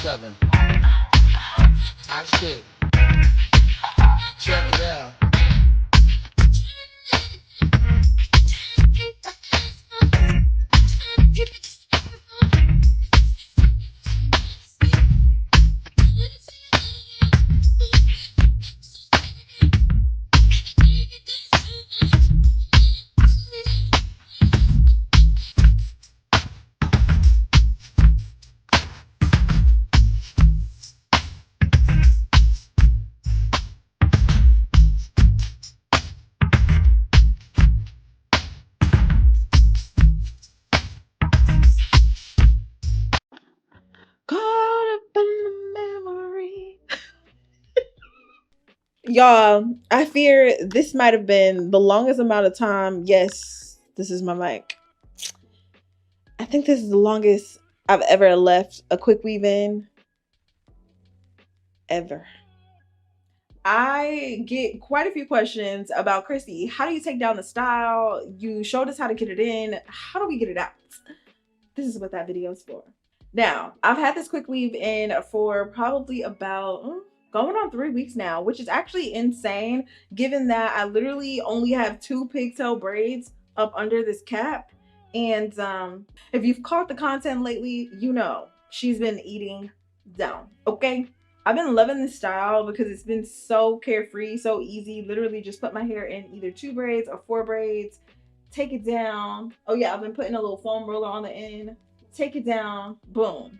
7. Hot shit. Check it out. Caught up in the memory. Y'all, I fear this might have been the longest amount of time. Yes, this is my mic. I think this is the longest I've ever left a quick weave in. Ever. I get quite a few questions about Chrissy. How do you take down the style? You showed us how to get it in. How do we get it out? This is what that video is for. Now, I've had this quick weave in for probably about going on 3 weeks now, which is actually insane given that I literally only have 2 pigtail braids up under this cap. And if you've caught the content lately, you know she's been eating down, okay? I've been loving this style because it's been so carefree, so easy. Literally just put my hair in either 2 braids or 4 braids, take it down. Oh yeah, I've been putting a little foam roller on the end. Take it down, boom.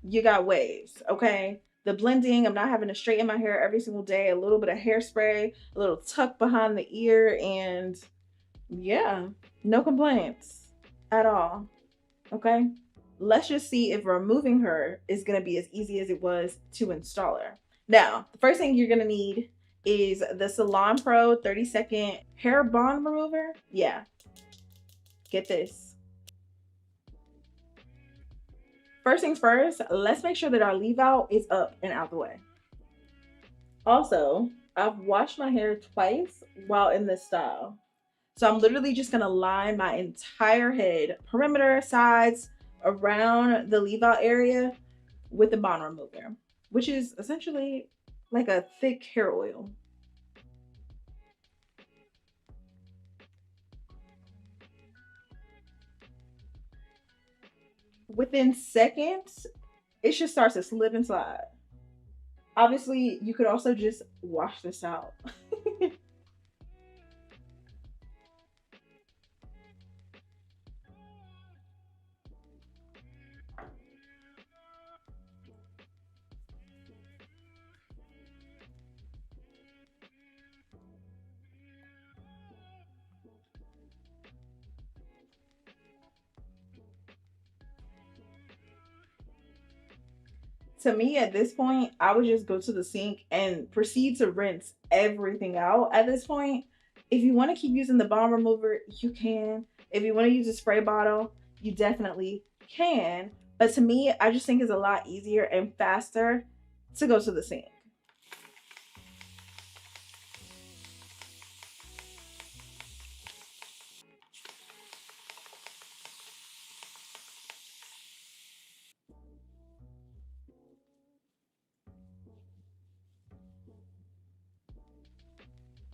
You got waves, okay? The blending, I'm not having to straighten my hair every single day. A little bit of hairspray, a little tuck behind the ear, and yeah, no complaints at all, okay? Let's just see if removing her is gonna be as easy as it was to install her. Now, the first thing you're gonna need is the Salon Pro 30-second hair bond remover. Yeah, get this. First things first, let's make sure that our leave out is up and out the way. Also, I've washed my hair twice while in this style. So I'm literally just gonna line my entire head, perimeter, sides, around the leave out area with the bond remover, which is essentially like a thick hair oil. Within seconds, it should start to slip and slide. Obviously, you could also just wash this out. To me, at this point, I would just go to the sink and proceed to rinse everything out at this point. If you want to keep using the balm remover, you can. If you want to use a spray bottle, you definitely can. But to me, I just think it's a lot easier and faster to go to the sink.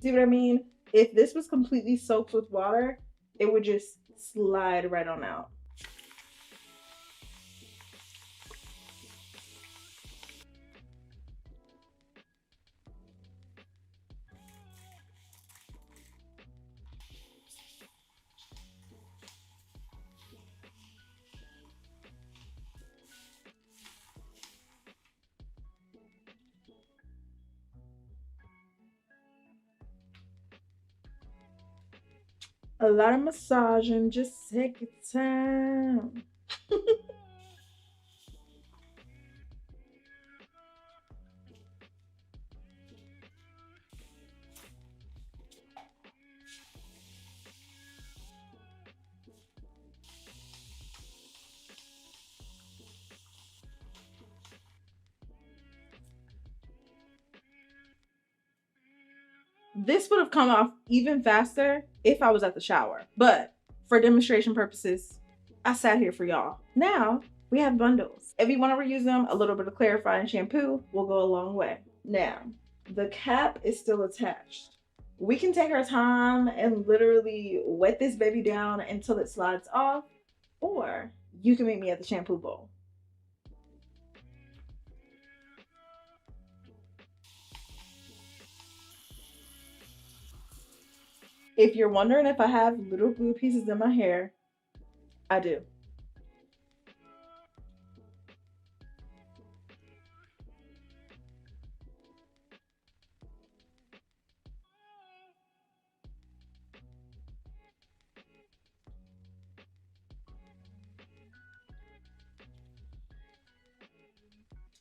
See what I mean? If this was completely soaked with water, it would just slide right on out. A lot of massaging, just take your time. This would have come off even faster if I was at the shower. But for demonstration purposes, I sat here for y'all. Now, We have bundles. If you want to reuse them, a little bit of clarifying shampoo will go a long way. Now, the cap is still attached. We can take our time and literally wet this baby down until it slides off, or you can meet me at the shampoo bowl. If you're wondering if I have little glue pieces in my hair, I do.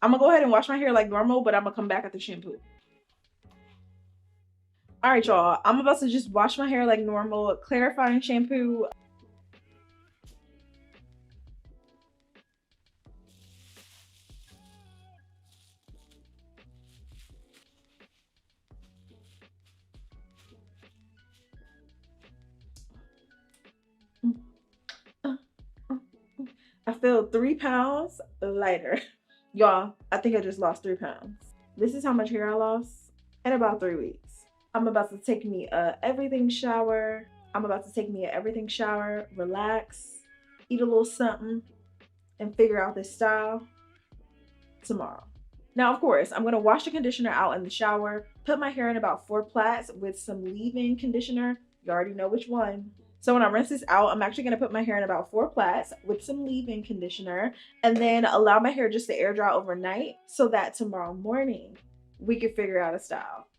I'm gonna go ahead and wash my hair like normal, but I'm gonna come back at the shampoo. All right, y'all. I'm about to just wash my hair like normal, clarifying shampoo. I feel 3 pounds lighter. Y'all, I think I just lost 3 pounds. This is how much hair I lost in about 3 weeks. I'm about to take me a everything shower. Relax, eat a little something, and figure out this style tomorrow. Now, of course, I'm gonna wash the conditioner out in the shower, put my hair in about 4 plaits with some leave-in conditioner. You already know which one. So when I rinse this out, I'm actually gonna put my hair in about 4 plaits with some leave-in conditioner and then allow my hair just to air dry overnight so that tomorrow morning we can figure out a style.